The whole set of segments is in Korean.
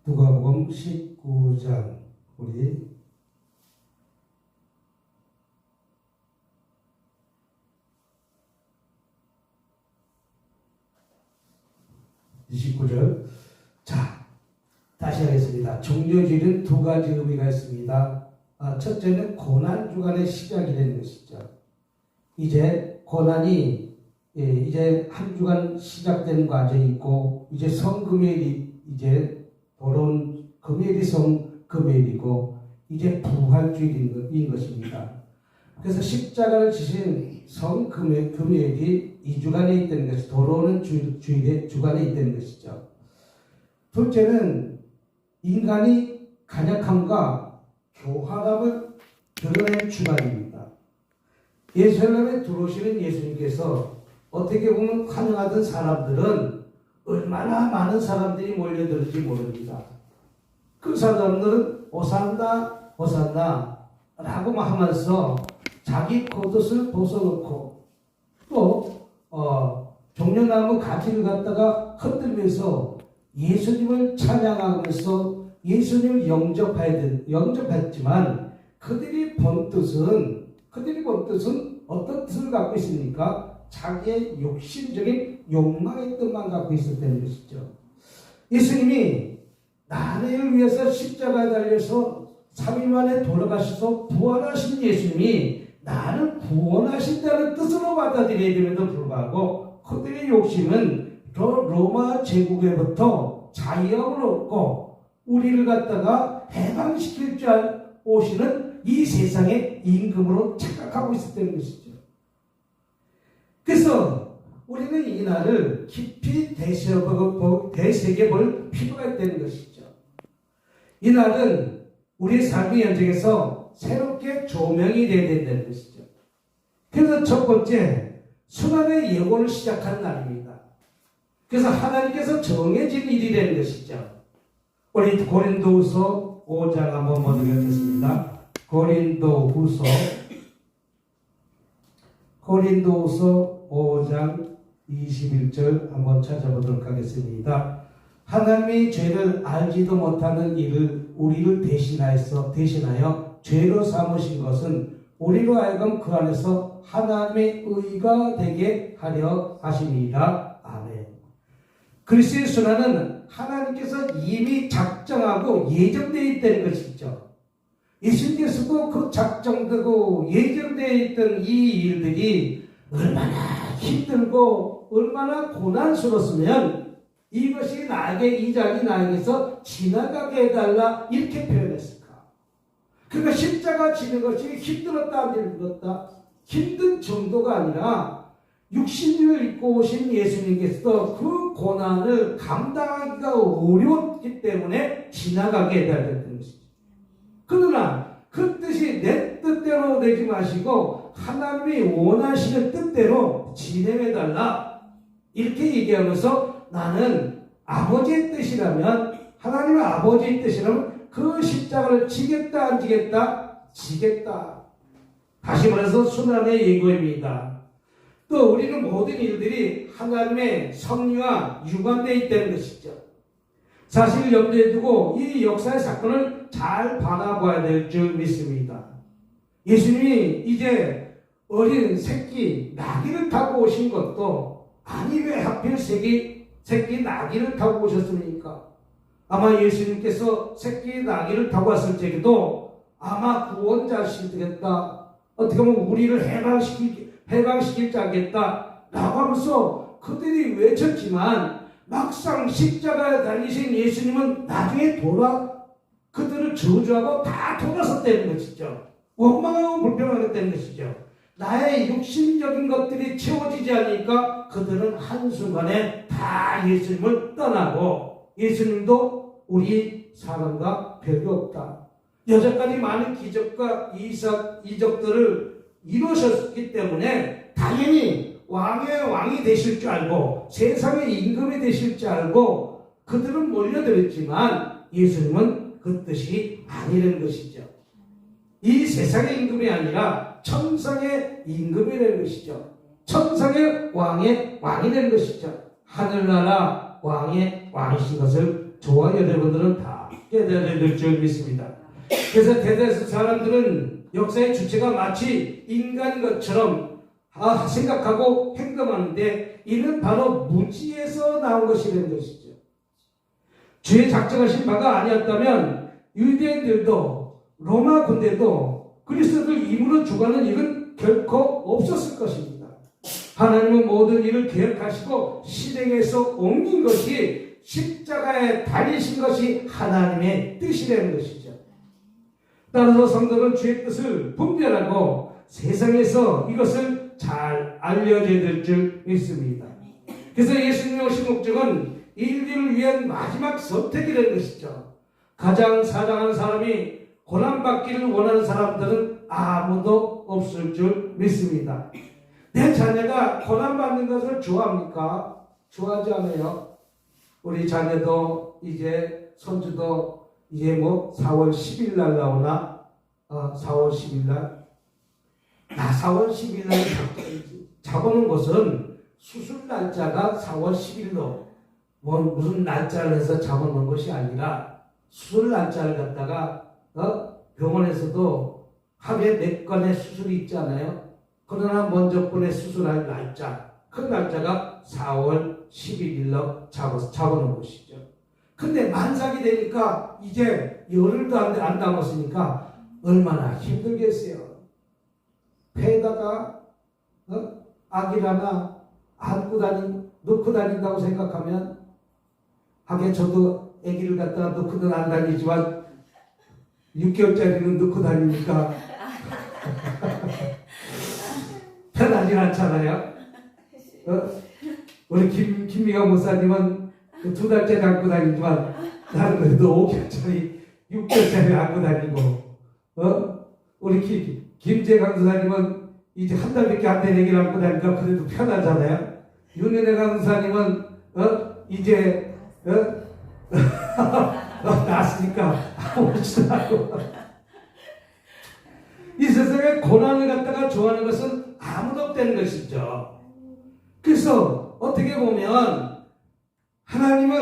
누가복음 19장 우리 29절. 자, 다시 하겠습니다. 종료주일은 두 가지 의미가 있습니다. 첫째는 고난주간의 시작이 되는 것이죠. 이제 고난이 이제 한 주간 시작되는 과정이 있고, 이제 성금요일이 이제 돌아온 금요일이 성금요일이고, 이제 부활주일인 것입니다. 그래서 십자가를 지신 성금요일이 이 주간에 있다는 것이 돌아오는 주일의 주간에 있다는 것이죠. 둘째는 인간이 간약함과 교활함을 드러낸 주간입니다. 예루살렘에 들어오시는 예수님께서 어떻게 보면 환영하던 사람들은 얼마나 많은 사람들이 몰려들지 모릅니다. 그 사람들은 호산나 호산나 라고 하면서 자기 겉옷을 벗어놓고 또 종려나무 가지를 갖다가 흔들면서 예수님을 찬양하면서 예수님을 영접했지만 그들이 본 뜻은 어떤 뜻을 갖고 있습니까? 자기의 욕심적인 욕망의 뜻만 갖고 있었다는 것이죠. 예수님이 나를 위해서 십자가에 달려서 3일 만에 돌아가셔서 부활하신 예수님이 나를 구원하신다는 뜻으로 받아들여야 됨에도 불구하고 그들의 욕심은 로마 제국에부터 자유함을 얻고 우리를 갖다가 해방시킬 줄 오시는 이 세상의 임금으로 착각하고 있었다는 것이죠. 그래서 우리는 이 날을 깊이 되새겨볼 필요가 있다는 것이죠. 이 날은 우리의 삶의 현장에서 새롭게 조명이 되어야 된다는 것이죠. 그래서 첫 번째, 순환의 예고를 시작하는 날입니다. 그래서 하나님께서 정해진 일이 되는 것이죠. 우리 고린도후서 5장 한번 먼저 읽겠습니다. 고린도후서 5장 21절 한번 찾아보도록 하겠습니다. 하나님이 죄를 알지도 못하는 일을 우리를 대신하여 죄로 삼으신 것은 우리로 하여금 그 안에서 하나님의 의가 되게 하려 하심이라. 아멘. 그리스도의 순환은 하나님께서 이미 작정하고 예정되어 있다는 것이죠. 예수님께서도 그 작정되고 예정되어 있던 이 일들이 얼마나 힘들고 얼마나 고난스러웠으면 이것이 이 장이 나에게서 지나가게 해달라 이렇게 표현했을까. 그러니까 십자가 지는 것이 힘들었다 안 힘들었다 힘든 정도가 아니라 육신을 입고 오신 예수님께서도 그 고난을 감당하기가 어려웠기 때문에 지나가게 해달라는 것이죠. 그러나 그 뜻이 내 뜻대로 되지 마시고 하나님이 원하시는 뜻대로 진행해달라 이렇게 얘기하면서 나는 아버지의 뜻이라면 하나님의 아버지의 뜻이라면 그 십자가를 지겠다 안 지겠다? 지겠다. 다시 말해서 순환의 예고입니다. 또 우리는 모든 일들이 하나님의 섭리와 유관되어 있다는 것이죠. 사실을 염두에 두고 이 역사의 사건을 잘 바라봐야 될 줄 믿습니다. 예수님이 이제 어린 새끼 나귀를 타고 오신 것도 아니 왜 하필 새끼 나귀를 타고 오셨습니까? 아마 예수님께서 새끼 나귀를 타고 왔을 적에도 아마 구원자시겠다. 어떻게 보면 우리를 해방시킬 자겠다. 라고 하면서 그들이 외쳤지만 막상 십자가에 달리신 예수님은 나중에 그들을 저주하고 다 돌아섰다는 것이죠. 원망하고 불평하겠다는 것이죠. 나의 육신적인 것들이 채워지지 않으니까 그들은 한순간에 다 예수님을 떠나고 예수님도 우리 사람과 별이 없다. 여태까지 많은 기적과 이적들을 이루셨기 때문에 당연히 왕의 왕이 되실 줄 알고 세상의 임금이 되실 줄 알고 그들은 몰려들었지만 예수님은 그 뜻이 아니라는 것이죠. 이 세상의 임금이 아니라 천상의 임금이 되는 것이죠. 천상의 왕의 왕이 되는 것이죠. 하늘나라 왕의 왕이신 것을 저와 여러분들은 다 깨달아야 될 줄 믿습니다. 그래서 대다수 사람들은 역사의 주체가 마치 인간인 것처럼 생각하고 행동하는데 이는 바로 무지에서 나온 것이라는 것이죠. 주의 작정하신 바가 아니었다면 유대인들도 로마 군대도 그리스도를 임으로 주관하는 일은 결코 없었을 것입니다. 하나님은 모든 일을 계획하시고 실행해서 옮긴 것이 십자가에 달리신 것이 하나님의 뜻이라는 것이죠. 따라서 성도는 주의 뜻을 분별하고 세상에서 이것을 잘 알려줘야 될 줄 믿습니다. 그래서 예수님의 오신 목적은 인류를 위한 마지막 선택이라는 것이죠. 가장 사랑하는 사람이 고난받기를 원하는 사람들은 아무도 없을 줄 믿습니다. 내 자녀가 고난받는 것을 좋아합니까? 좋아하지 않아요. 우리 자녀도 이제 손주도 이제 4월 10일 날 나오나? 4월 10일 날? 4월 10일 날 잡아놓은 것은 수술 날짜가 4월 10일로 무슨 날짜를 해서 잡아놓은 것이 아니라 수술 날짜를 갖다가 병원에서도 하루에 몇 건의 수술이 있잖아요. 그러나 먼저 번에 수술할 날짜, 그 날짜가 4월 11일로 잡아놓은 것이죠. 근데 만삭이 되니까 이제 열흘도 안 남았으니까 얼마나 힘들겠어요. 배에다가 아기를 하나 넣고 다닌다고 생각하면, 하긴 저도 아기를 갖다가 넣고는 안 다니지만 6개월짜리는 넣고 다니니까 편하진 않잖아요. 우리 김미가 목사님은 2달째 안고 다니지만 나는 그래도 5개월짜리 6개월짜리 안고 다니고, 우리 김재강 선사님은 이제 한 달밖에 안 된 애기를 안고 다니니까 그래도 편하잖아요. 윤은혜 강사님은 이제 낳았으니까 아무렇지도 않고. 이 세상에 고난을 갖다가 좋아하는 것은 아무도 없다는 것이죠. 그래서 어떻게 보면 하나님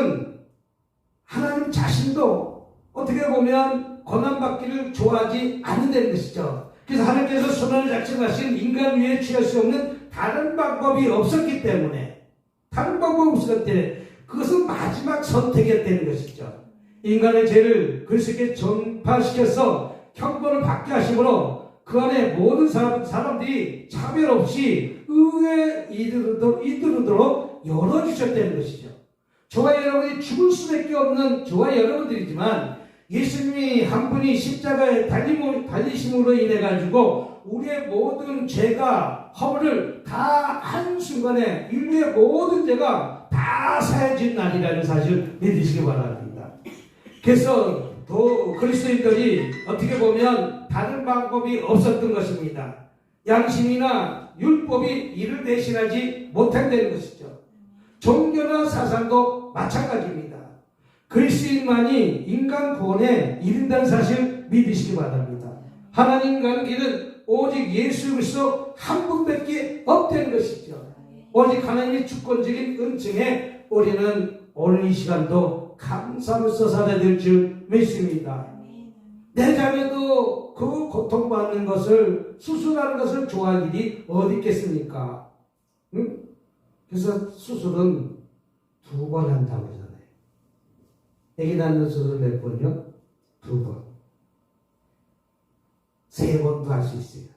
자신도 어떻게 보면 고난받기를 좋아하지 않는다는 것이죠. 그래서 하나님께서 선언을 작정하신 인간 위에 취할 수 없는 다른 방법이 없었기 때문에, 그것은 마지막 선택이었다는 것이죠. 인간의 죄를 그리스도께 전파시켜서 형벌을 받게 하심으로 그 안에 모든 사람들이 차별 없이 의에 이르도록 열어주셨다는 것이죠. 저와 여러분이 죽을 수밖에 없는 저와 여러분들이지만 예수님이 한 분이 십자가에 달리심으로 인해 가지고 우리의 모든 죄가 허물을 다 한순간에 인류의 모든 죄가 다 사해진 날이라는 사실을 믿으시기 바랍니다. 그래서 또 그리스도인들이 어떻게 보면 다른 방법이 없었던 것입니다. 양심이나 율법이 이를 대신하지 못한다는 것이죠. 종교나 사상도 마찬가지입니다. 그리스도인만이 인간 구원에 이른다는 사실을 믿으시기 바랍니다. 하나님과의 길은 오직 예수 그리스도 한 분밖에 없다는 것이죠. 오직 하나님의 주권적인 은총에 우리는 오늘 이 시간도 감사하면서 살아야 될 줄 믿습니다. 내 자녀도 그 고통받는 것을, 수술하는 것을 좋아할 일이 어디 있겠습니까? 응? 그래서 수술은 2번 한다고 하잖아요. 애기 낳는 수술 몇 번이요? 2번. 3번도 할 수 있어요.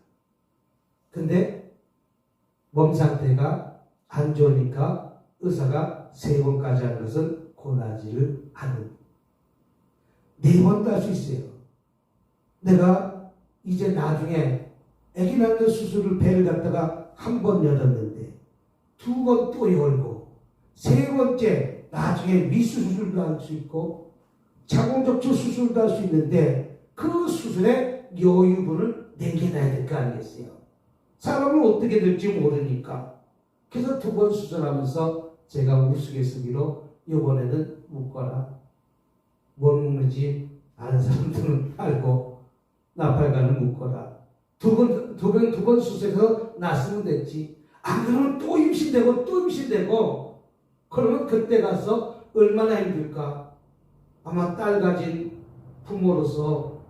근데 몸 상태가 안 좋으니까 의사가 3번까지 하는 것은 권하지를 않은. 4번도 할 수 있어요. 내가 이제 나중에 애기 낳는 수술을 배를 갖다가 1번 열었는데 2번 또 열고 3번째 나중에 미수술도 할 수 있고 자궁적초 수술도 할 수 있는데 그 수술에 여유분을 내겨놔야 될 거 아니겠어요? 사람은 어떻게 될지 모르니까. 그래서 2번 수술하면서 제가 우스갯소리로 이번에는 묶어라. 뭘 묶는지 아는 사람들은 알고 나팔관을 묶어라. 두 번 수술해서 났으면 됐지. 안 그러면 또 임신되고 그러면 그때 가서 얼마나 힘들까? 아마 딸 가진 부모로서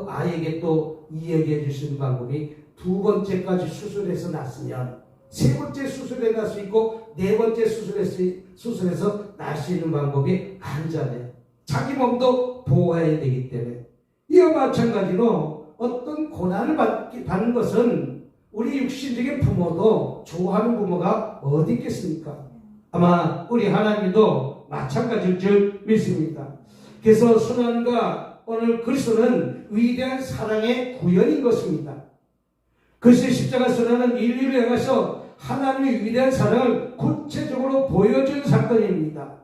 아이에게 또 이야기해 주시는 방법이 두 번째까지 수술해서 낳았으면 세 번째 수술에 날 수 있고 네 번째 수술해서 날 수 있는 방법이 한자네. 자기 몸도 보호해야 되기 때문에 이와 마찬가지로 어떤 고난을 받는 것은 우리 육신적인 부모도 좋아하는 부모가 어디 있겠습니까? 아마 우리 하나님도 마찬가지일 줄 믿습니다. 그래서 순환과 오늘 그리스도는 위대한 사랑의 구현인 것입니다. 그리스도의 십자가 순환은 인류를 향해서 하나님의 위대한 사랑을 구체적으로 보여준 사건입니다.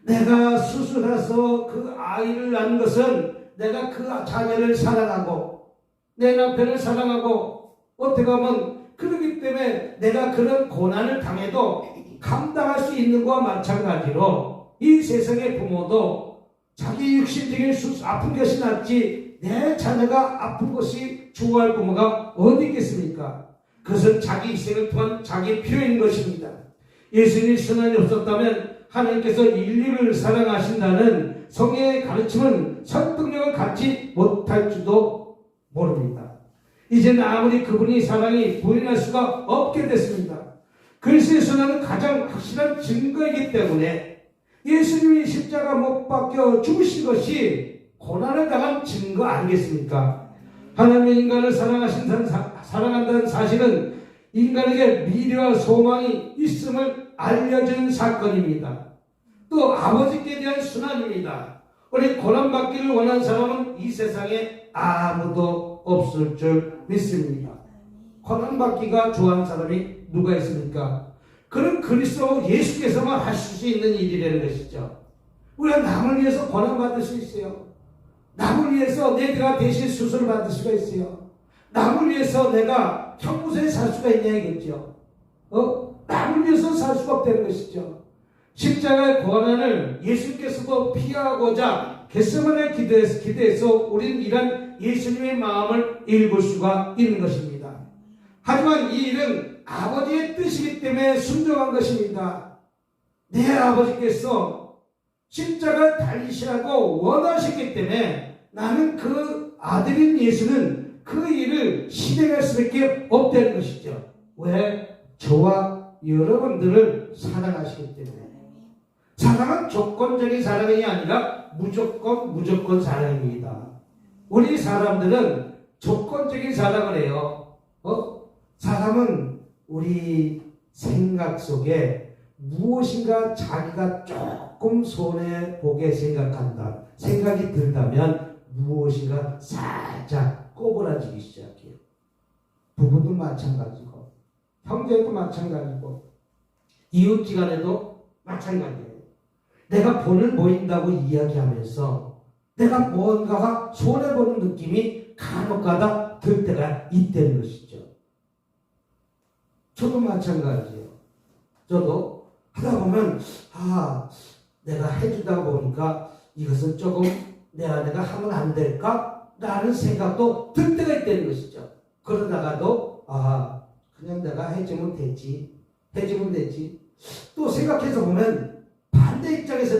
내가 수술해서 그 아이를 낳은 것은 내가 그 자녀를 사랑하고 내 남편을 사랑하고 어떻게 하면 그러기 때문에 내가 그런 고난을 당해도 감당할 수 있는 것과 마찬가지로 이 세상의 부모도 자기 육신적인 아픈 것이 낫지 내 자녀가 아픈 것이 좋아할 부모가 어디 있겠습니까? 그것은 자기 희생을 통한 자기 필요인 것입니다. 예수님의 선언이 없었다면 하나님께서 인류를 사랑하신다는 성경의 가르침은 설득력을 갖지 못할지도 모릅니다. 이제는 아무리 그분이 사랑이 부인할 수가 없게 됐습니다. 그리스도의 선언은 가장 확실한 증거이기 때문에 예수님이 십자가 못 박혀 죽으신 것이 고난을 당한 증거 아니겠습니까? 하나님의 인간을 사랑한다는 사실은 인간에게 미래와 소망이 있음을 알려주는 사건입니다. 또 아버지께 대한 순환입니다. 우리 고난받기를 원하는 사람은 이 세상에 아무도 없을 줄 믿습니다. 고난받기가 좋아하는 사람이 누가 있습니까? 그런 그리스도 예수께서만 하실 수 있는 일이라는 것이죠. 우리가 남을 위해서 고난받을 수 있어요. 남을 위해서 내가 대신 수술을 받을 수가 있어요. 남을 위해서 내가 형무소에 살 수가 있냐 이겠죠. 남을 위해서 살 수가 없다는 것이죠. 십자가의 고난을 예수께서도 피하고자 겟세마네 기도해서 우리는 이런 예수님의 마음을 읽을 수가 있는 것입니다. 하지만 이 일은 아버지의 뜻이기 때문에 순종한 것입니다. 내 아버지께서 십자가를 달리시라고 원하셨기 때문에 나는 그 아들인 예수는 그 일을 실행할 수밖에 없다는 것이죠. 왜? 저와 여러분들을 사랑하시기 때문에. 사랑은 조건적인 사랑이 아니라 무조건 사랑입니다. 우리 사람들은 조건적인 사랑을 해요. 사람은 우리 생각 속에 무엇인가 자기가 조금 손해보게 생각이 들다면 무엇인가 살짝 꼬부라지기 시작해요. 부부도 마찬가지고 형제도 마찬가지고 이웃지간에도 마찬가지예요. 내가 본을 보인다고 이야기하면서 내가 뭔가가 손해보는 느낌이 간혹가다 들 때가 있다는 것이죠. 저도 마찬가지예요. 저도 하다 보면 내가 해주다 보니까 이것은 조금 내 아내가 하면 안 될까? 라는 생각도 들 때가 있다는 것이죠. 그러다가도 그냥 내가 해주면 되지. 또 생각해서 보면 반대 입장에서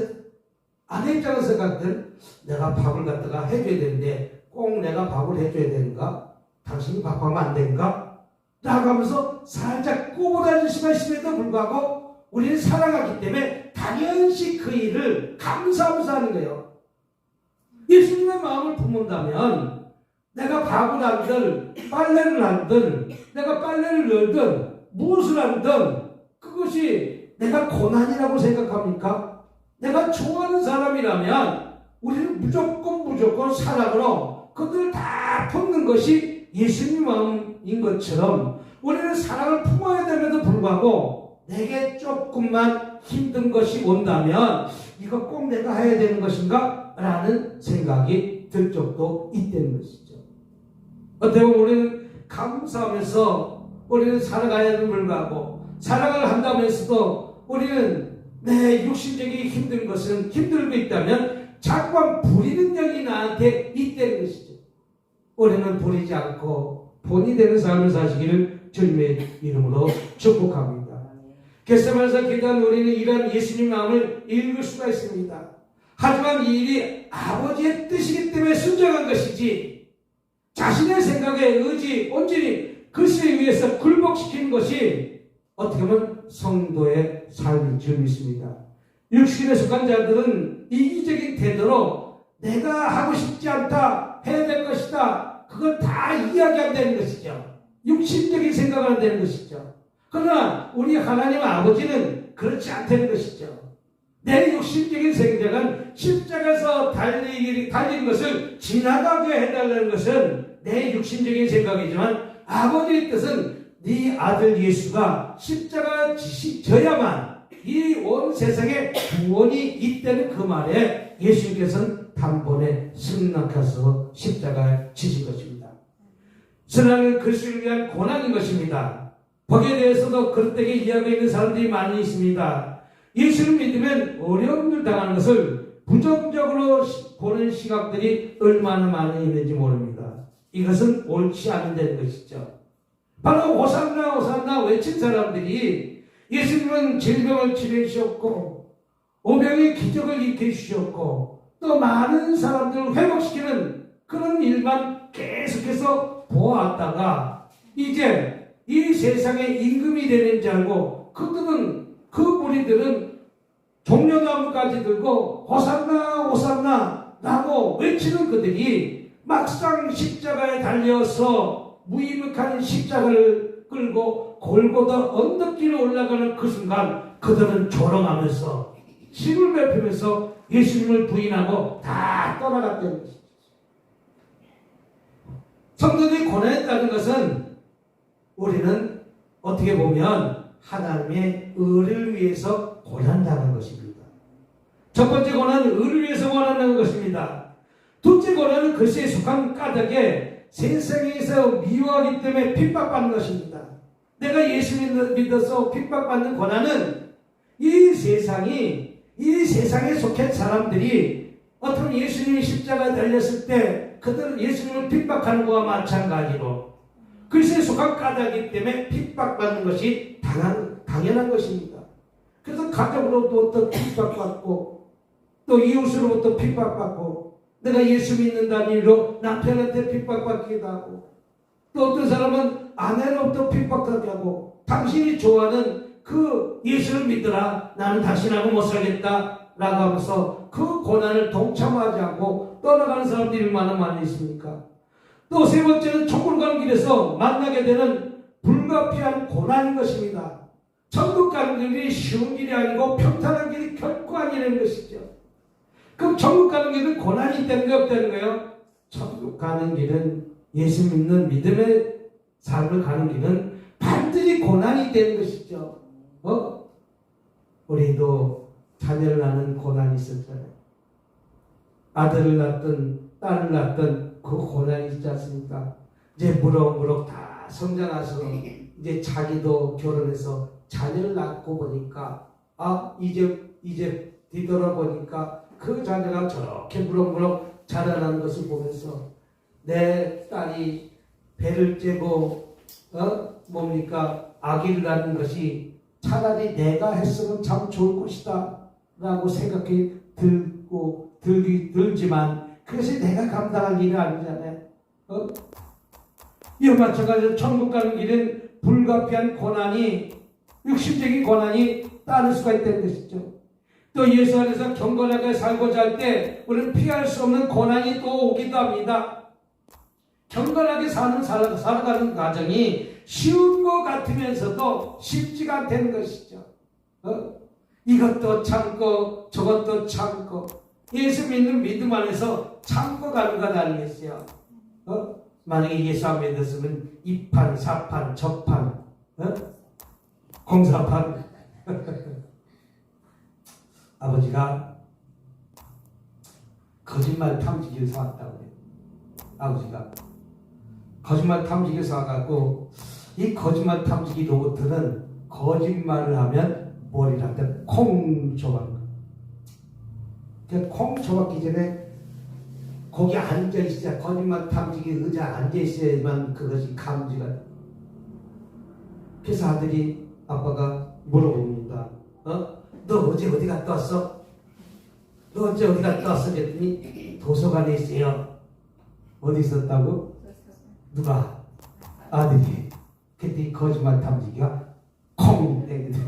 아내 입장에서 생각들 내가 밥을 갖다가 해줘야 되는데 꼭 내가 밥을 해줘야 되는가? 당신이 밥하면 안 되는가? 나가면서 살짝 꼬부라질 수가 있음에도 불구하고 우리는 사랑하기 때문에 당연시 그 일을 감사하면서 하는 거예요. 예수님의 마음을 품는다면 내가 밥을 하든 빨래를 하든 내가 빨래를 널든 무엇을 하든 그것이 내가 고난이라고 생각합니까? 내가 좋아하는 사람이라면 우리는 무조건 사랑으로 그들을 다 품는 것이 예수님 마음인 것처럼 우리는 사랑을 품어야 됨에도 불구하고 내게 조금만 힘든 것이 온다면 이거 꼭 내가 해야 되는 것인가? 라는 생각이 들 적도 있다는 것이죠. 어떻게 보면 우리는 감사하면서 우리는 살아가야 됨을 불구하고 사랑을 한다면서도 우리는 내 육신적인 힘든 것은 힘들고 있다면 자꾸만 부리는 영이 나한테 있다는 것이죠. 우리는 부리지 않고 본이 되는 삶을 사시기를 주님의 이름으로 축복합니다. 겟세마네에서 기도한 우리는 이런 예수님 마음을 읽을 수가 있습니다. 하지만 이 일이 아버지의 뜻이기 때문에 순종한 것이지 자신의 생각에 의지, 온전히 글쎄에 의해서 굴복시키는 것이 어떻게 보면 성도의 삶인 줄 믿습니다. 육신에 속한 자들은 이기적인 태도로 내가 하고 싶지 않다, 해야 될 것이다, 그걸 다 이야기한다는 것이죠. 육신적인 생각을 한다는 것이죠. 그러나 우리 하나님 아버지는 그렇지 않다는 것이죠. 내 육신적인 생각은 십자가에서 달린 것을 지나가게 해달라는 것은 내 육신적인 생각이지만 아버지의 뜻은 네 아들 예수가 십자가 지셔야만 이 온 세상에 구원이 있다는 그 말에 예수님께서는 단번에 승낙해서 십자가에 지신 것입니다. 선한 그리스도를 위한 고난인 것입니다. 거기에 대해서도 그릇되게 이야기하고 있는 사람들이 많이 있습니다. 예수를 믿으면 어려움을 당하는 것을 부정적으로 보는 시각들이 얼마나 많이 있는지 모릅니다. 이것은 옳지 않은 것이죠. 바로 호산나 호산나 외친 사람들이 예수님은 질병을 치료해 주셨고 오병의 기적을 일으켜 주셨고 또 많은 사람들을 회복시키는 그런 일만 계속해서 보았다가 이제 이 세상에 임금이 되는 줄 알고 그 무리들은 종려나무까지 들고 호산나 호산나 라고 외치는 그들이 막상 십자가에 달려서 무의미한 십자가를 끌고 골고다 언덕길에 올라가는 그 순간 그들은 조롱하면서 침을 뱉으면서 예수님을 부인하고 다 떠나갔다는 것입니다. 성도들이 고난했다는 것은 우리는 어떻게 보면 하나님의 의를 위해서 고난당하는 것입니다. 첫 번째 고난은 의를 위해서 고난하는 것입니다. 둘째 고난은 글쎄에 속한 까닭에 세상에서 미워하기 때문에 핍박받는 것입니다. 내가 예수 믿어서 핍박받는 고난은 이 세상에 속한 사람들이 어떤 예수님이 십자가에 달렸을 때 그들은 예수님을 핍박하는 것과 마찬가지로 글쎄에 속한 까닭이기 때문에 핍박받는 것이 당연한 것입니다. 그래서 가족으로부터 핍박받고 또 이웃으로부터 핍박받고 내가 예수 믿는다는 이유로 남편한테 픽박받기도 하고 또 어떤 사람은 아내로부터 픽박하게 하고 당신이 좋아하는 그 예수를 믿으라 나는 당신하고 못 살겠다 라고 하면서 그 고난을 동참하지 않고 떠나가는 사람들이 얼마나 많이 있습니까? 또 세 번째는 천국 가는 길에서 만나게 되는 불가피한 고난인 것입니다. 천국 가는 길이 쉬운 길이 아니고 평탄한 길이 결코 아니라는 것이죠. 그럼 천국 가는 길은 고난이 있다는 게 없다는 거예요? 천국 가는 길은 예수 믿는 믿음의 삶을 가는 길은 반드시 고난이 되는 것이죠. 우리도 자녀를 낳는 고난이 있었잖아요. 아들을 낳든 딸을 낳든 그 고난이 있지 않습니까? 이제 무럭무럭 다 성장해서 이제 자기도 결혼해서 자녀를 낳고 보니까 이제 뒤돌아보니까 그 자녀가 저렇게 무럭무럭 자라나는 것을 보면서 내 딸이 배를 째고 아기를 낳는 것이 차라리 내가 했으면 참 좋을 것이다 라고 생각이 들지만 그것이 내가 감당할 일이 아니잖아요. 이와 마찬가지로 천국 가는 길은 불가피한 고난이 육신적인 고난이 따를 수가 있다는 것이죠. 또 예수 안에서 경건하게 살고자 할 때 우리는 피할 수 없는 고난이 또 오기도 합니다. 경건하게 살아가는 과정이 쉬운 것 같으면서도 쉽지가 않다는 것이죠. 이것도 참고 저것도 참고 예수 믿는 믿음 안에서 참고 가는 것 아니겠어요? 만약에 예수 안 믿었으면 이판, 사판, 저판, 공사판 아버지가 거짓말 탐지기를 사왔다고 해요. 아버지가 거짓말 탐지기를 사와갖고 이 거짓말 탐지기 로봇은 거짓말을 하면 머리를 할 때 콩 조각. 콩 조각기 전에 거기 앉아있어야 거짓말 탐지기 의자 앉아있어야만 그것이 감지가 돼. 그래서 아들이 아빠가 물어봅니다. 너 어제 어디 갔다 왔어? 너 언제 어디 갔다 왔어? 그랬더니 도서관에 있어요. 어디 있었다고? 누가? 아들이. 그때 거짓말 탐지기가 콩 때리더래.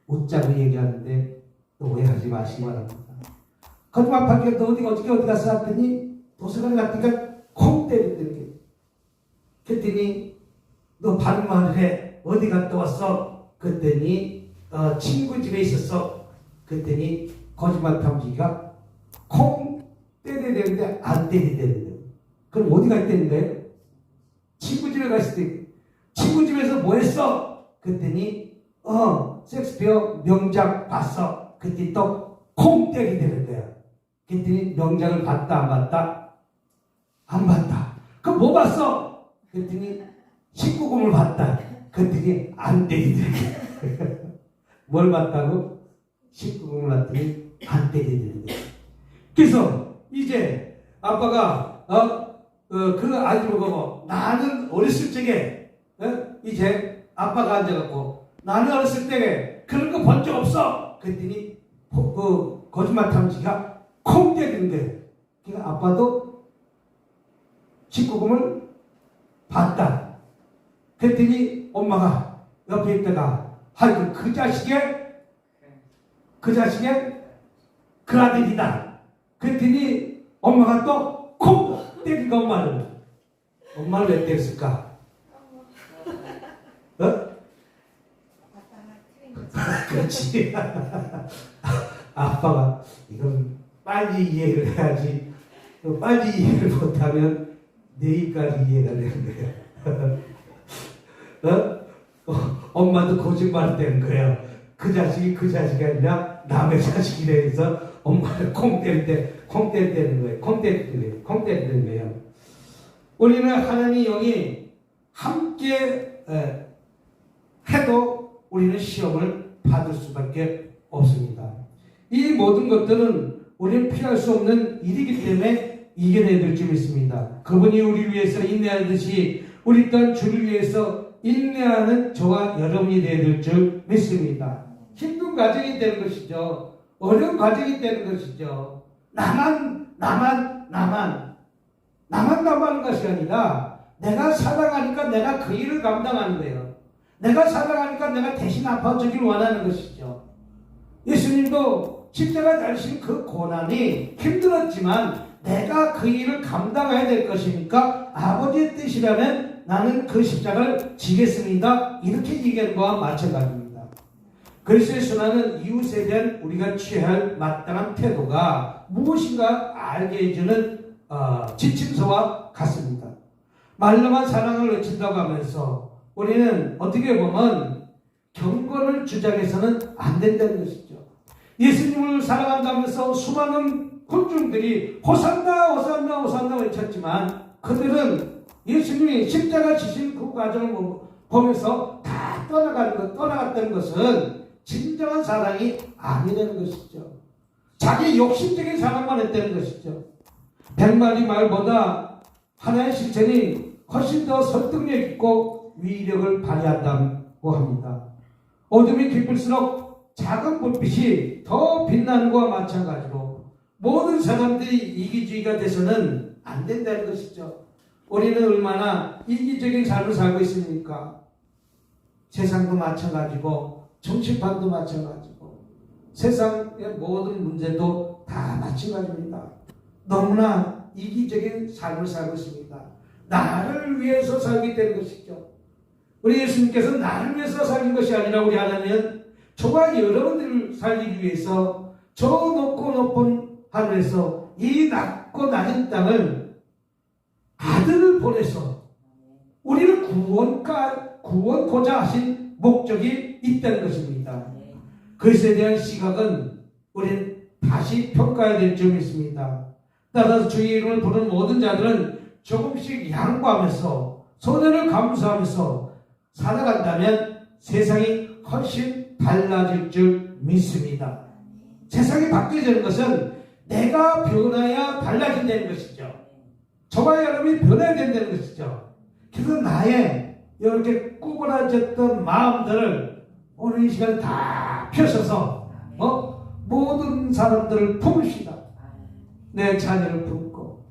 웃자고 얘기하는데 또 오해하지 마시기 바랍니다. 거짓말 탐지기가 너 어떻게 어디 갔어? 했더니 도서관에 갔으니까 콩 때리더래. 그랬더니 너 바른 말을 해. 어디 갔다 왔어? 그랬더니 친구 집에 있었어. 그랬더니 거짓말 탐지기가 콩 때려야 되는데 안 때려야 되는데. 그럼 어디 갈 때는 거예요? 친구 집에 갔을 때. 친구 집에서 뭐 했어? 그랬더니 셰익스피어 명작 봤어. 그랬더니 또 콩 때리게 되는 거야. 그랬더니 명작을 봤다 안 봤다? 안 봤다. 그럼 뭐 봤어? 그랬더니 19금을 봤다. 그랬더니 안 때리더래. 뭘 봤다고? 19금을 봤더니 안 때리더래. 그래서 이제 아빠가 그 아이를 보고 나는 어렸을 적에 이제 아빠가 앉아갖고 나는 어렸을 때 그런 거 본 적 없어. 그랬더니 거짓말 탐지기가 콩 때리는 거예요. 그러니까 아빠도 19금을 봤다. 그랬더니 엄마가 옆에 있다가 아이고 그 자식의 그 아들이다. 그랬더니 엄마가 또 콩 때리니까 엄마를 왜 때렸을까? 그렇지. 아빠가 이건 빨리 이해를 해야지. 빨리 이해를 못하면 내일까지 이해가 되는 거야. 엄마도 거짓말 되는 거야. 그 자식이 아니라 남의 자식이래 해서 엄마를 콩 때리는 거예요. 콩 때리는 거예요. 우리는 하나님의 영이 함께 해도 우리는 시험을 받을 수밖에 없습니다. 이 모든 것들은 우리는 피할 수 없는 일이기 때문에 이겨내야 될 줄 믿습니다. 그분이 우리 위해서 인내하듯이 우리 또한 주를 위해서 인내하는 저와 여러분이 되어야 될 줄 믿습니다. 힘든 과정이 되는 것이죠. 어려운 과정이 되는 것이죠. 나만 하는 것이 아니라 내가 살아가니까 내가 그 일을 감당하는 거예요. 내가 살아가니까 내가 대신 아파주길 원하는 것이죠. 예수님도 십자가 달리신 그 고난이 힘들었지만 내가 그 일을 감당해야 될 것이니까 아버지의 뜻이라면 나는 그 십자가를 지겠습니다. 이렇게 얘기하는 것과 마찬가지입니다. 그리스도의 순환은 이웃에 대한 우리가 취해야 할 마땅한 태도가 무엇인가 알게 해주는 지침서와 같습니다. 말로만 사랑을 외친다고 하면서 우리는 어떻게 보면 경건을 주장해서는 안 된다는 것이죠. 예수님을 사랑한다면서 수많은 군중들이 호산나 외쳤지만 그들은 예수님이 십자가 지신 그 과정을 보면서 다 떠나갔다는 것은 진정한 사랑이 아니라는 것이죠. 자기 욕심적인 사랑만 했다는 것이죠. 100마디 말보다 하나의 실천이 훨씬 더 설득력 있고 위력을 발휘한다고 합니다. 어둠이 깊을수록 작은 불빛이 더 빛나는 것과 마찬가지로 모든 사람들이 이기주의가 돼서는 안 된다는 것이죠. 우리는 얼마나 이기적인 삶을 살고 있습니까? 세상도 마찬가지고 정치판도 마찬가지고 세상의 모든 문제도 다 마찬가지입니다. 너무나 이기적인 삶을 살고 있습니다. 나를 위해서 살기 때문인 것이죠. 우리 예수님께서 나를 위해서 살린 것이 아니라 우리 하나님은 저와 여러분들을 살리기 위해서 저 높고 높은 하늘에서 이 낮고 낮은 땅을 아들을 보내서 우리를 구원코자 하신 목적이 있다는 것입니다. 그것에 대한 시각은 우리는 다시 평가해야 될 점이 있습니다. 따라서 주의 이름을 부르는 모든 자들은 조금씩 양보하면서 손해를 감수하면서 살아간다면 세상이 훨씬 달라질 줄 믿습니다. 세상이 바뀌어지는 것은 내가 변해야 달라진다는 것이죠. 저와 여러분이 변해야 된다는 것이죠. 그래서 나의 이렇게 구부러졌던 마음들을 오늘 이 시간 다 펴셔서 모든 사람들을 품읍시다. 내 자녀를 품고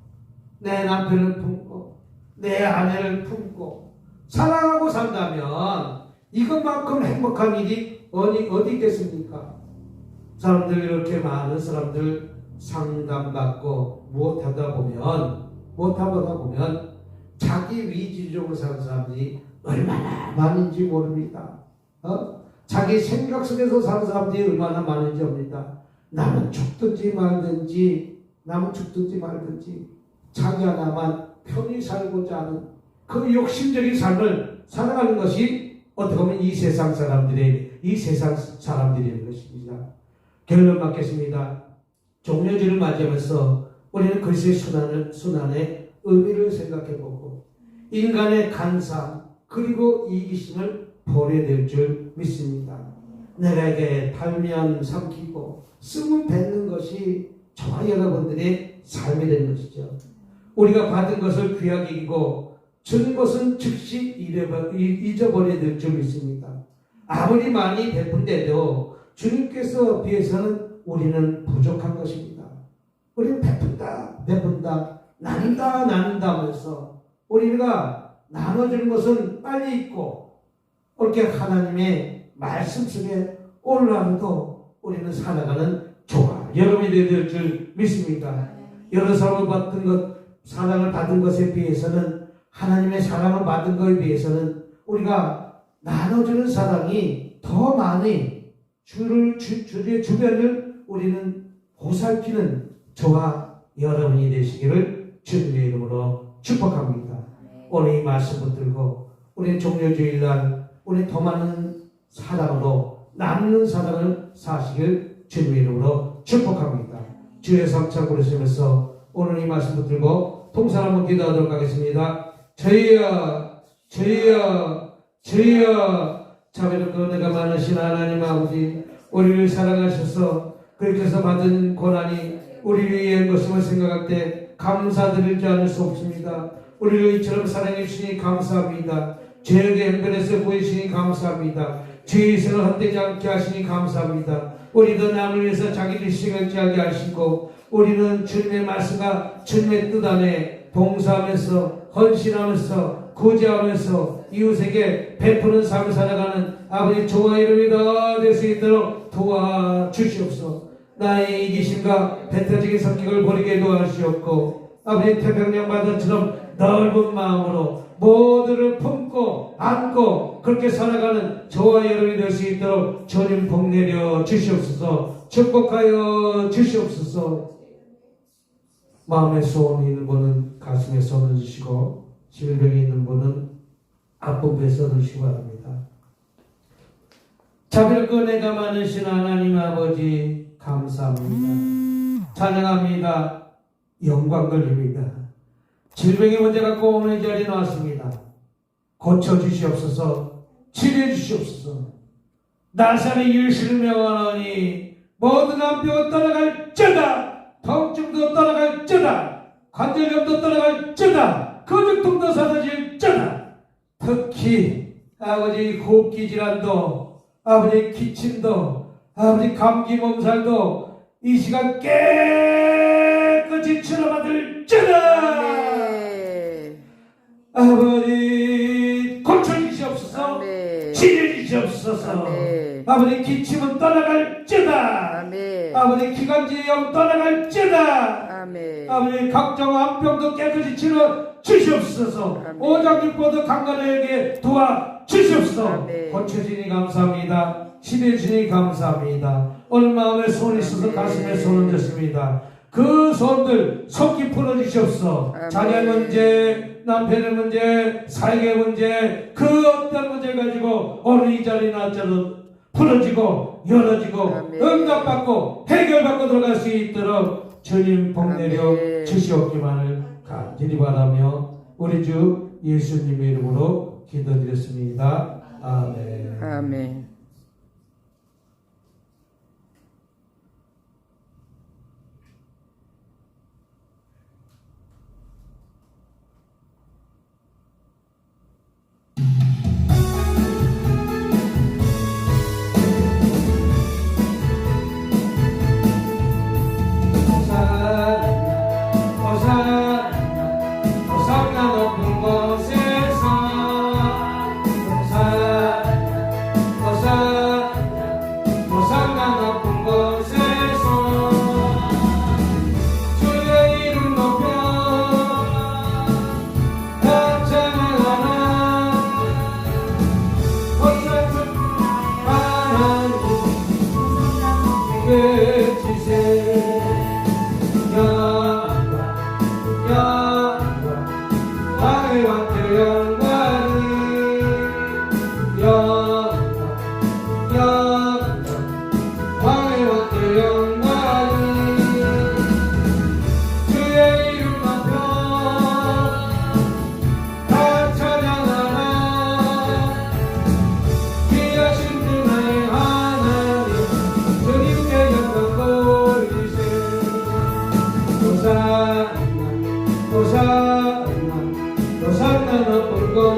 내 남편을 품고 내 아내를 품고 사랑하고 산다면 이것만큼 행복한 일이 어디 있겠습니까? 사람들 이렇게 많은 사람들 상담받고 못하다 보면 자기 위주적으로 사는 사람들이 얼마나 많은지 모릅니다. 자기 생각 속에서 사는 사람들이 얼마나 많은지 모릅니다. 나는 죽든지 말든지 자기 하나만 편히 살고자 하는 그 욕심적인 삶을 살아가는 것이 어떻게 보면 이 세상 사람들의 것입니다. 결론 맺겠습니다. 종료주를 맞이하면서 우리는 그리스도의 순환의 의미를 생각해보고 인간의 간사 그리고 이기심을 버려야 될 줄 믿습니다. 내게 팔면 삼키고 쓰면 뱉는 것이 저와 여러분들의 삶이 되는 것이죠. 우리가 받은 것을 귀하게 여기고 준 것은 즉시 잊어버려야 될 줄 믿습니다. 아무리 많이 베푼데도 주님께서 비해서는 우리는 부족한 것입니다. 우리는 베푼다, 나눈다 하면서 우리가 나눠주는 것은 빨리 있고 이렇게 하나님의 말씀 속에 오늘날도 우리는 살아가는 조화 여러분이 될 줄 믿습니다. 여러 사람을 사랑을 받은 것에 비해서는 하나님의 사랑을 받은 것에 비해서는 우리가 나눠주는 사랑이 더 많이 주의 주변을 우리는 보살피는 저와 여러분이 되시기를 주님의 이름으로 축복합니다. 오늘 이 말씀 붙들고 우리 종료주일날 우리 더 많은 사랑으로 남는 사랑을 사시길 주님의 이름으로 축복합니다. 주의 삼창 부르시면서 오늘 이 말씀 붙들고 통상 한번 기도하도록 하겠습니다. 저희여 자비롭고 은혜가 많으신 하나님 아버지, 우리를 사랑하셔서 그렇게서 받은 고난이 우리를 위한 것임을 생각할 때 감사드리지 않을 수 없습니다. 우리를 이처럼 사랑해 주시니 감사합니다. 죄악의 형편에서 구해주시니 감사합니다. 죄의 생을 헛되지 않게 하시니 감사합니다. 우리도 남을 위해서 자기를 시간지 하게 하시고 우리는 주님의 말씀과 주님의 뜻 안에 봉사하면서 헌신하면서 구제하면서 이웃에게 베푸는 삶을 살아가는 아버지 조화 이름이 다 될 수 있도록 도와주시옵소서. 나의 이기심과 배타적인 성격을 버리게 도와주시옵고 아버지 태평양 바다처럼 넓은 마음으로 모두를 품고 안고 그렇게 살아가는 저와 여러분이 될 수 있도록 주님 복 내려 주시옵소서. 축복하여 주시옵소서. 마음에 소원이 있는 분은 가슴에 손을 주시고 질병이 있는 분은 앞부분에 손을 주시기 바랍니다. 자비롭고 은혜가 많으신 하나님 아버지 감사합니다. 찬양합니다. 영광 돌립니다. 질병의 문제 갖고 오늘 이 자리에 나왔습니다. 고쳐주시옵소서. 치료해주시옵소서. 나사렛 예수를 명하노니 모든 암병은 떠나갈지어다. 통증도 떠나갈지어다. 관절염도 떠나갈지어다. 근육통도 사라질지어다. 특히 아버지 호흡기 질환도 아버지 기침도 아버지 감기 몸살도 이 시간 깨끗이 치료받을지어다. 아버지 고쳐주시옵소서. 치료해주시옵소서. 아버지 기침은 떠나갈지어다. 아버지 기관지염 떠나갈지어다. 아버지 각종 암병도 깨끗이 치료 주시옵소서. 오장육부도 강간에게 도와주시옵소서. 고쳐주니 감사합니다. 치료해주니 감사합니다. 오늘 마음에 손이 있어서 가슴에 손을 댔습니다. 그 손들 속히 풀어주시옵소서. 자녀 문제, 남편의 문제, 사역의 문제, 그 어떤 문제 가지고 오늘 이 자리에 나처럼 풀어지고 열어지고 응답받고 해결받고 들어갈 수 있도록 주님 복 내려 주시옵기만을 간절히 바라며 우리 주 예수님의 이름으로 기도드렸습니다. 아멘. 아멘.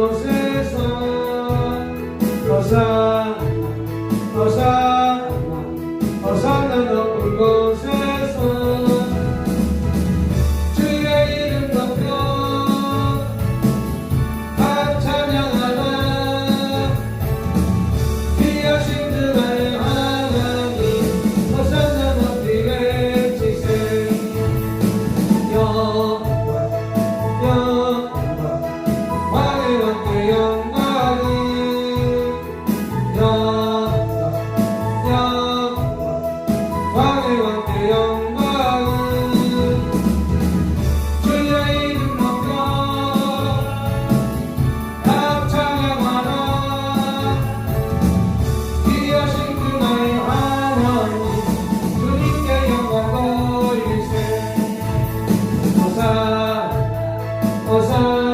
곳에서 호산나 호산나 호산나 높은 곳에서 주의 이름 높여 다 찬양하라 귀하신 주 나의 하나님 호산나 높이 외치세 왕의 왕께 영광이 왕의 왕께 영광이 주의 이름 높여 다 찬양하라 귀하신 주 나의 하나님 주님께 영광 돌리세 호산나 호산나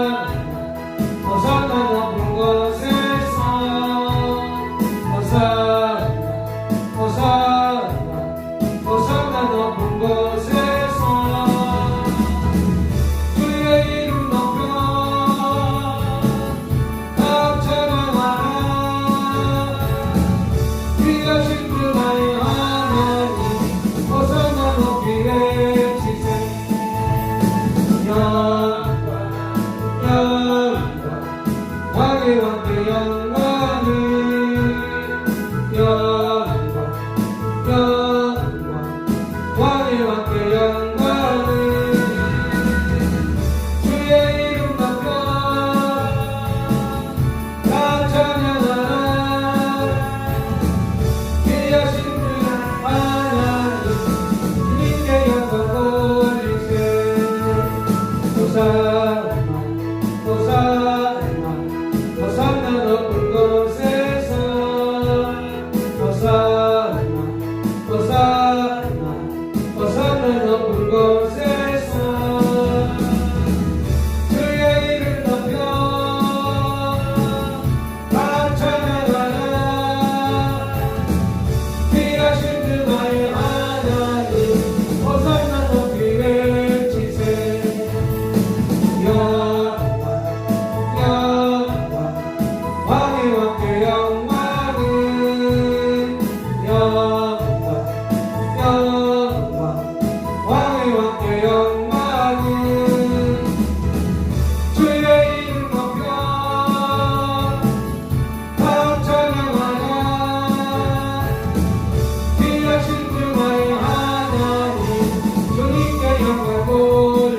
호산나 높은 곳에서 호산나 호산나 호산나 높은 곳에서 주의 이름 높여 다 찬양하라 귀하신 주 나의 하나님 호산나 높이 외치세 왕의 왕께 영광을 왕의 왕께 영광을 주의 이름 높여 다 찬양하라 귀하신 주 하나님 주님께 영광 돌리세 호산나 호산나 호산나 높은 곳에서 호산나 호산나 호산나 높은 곳에서 주의 이름 높여 다 찬양하라 귀하신 주 나의 하나님 호산나 높이 외치세 왕의 왕께 영광을 왕의 왕께 영광을 주의 이름 높여 다 찬양하라 귀하신 주 나의 하나님 주님께 영광 돌리세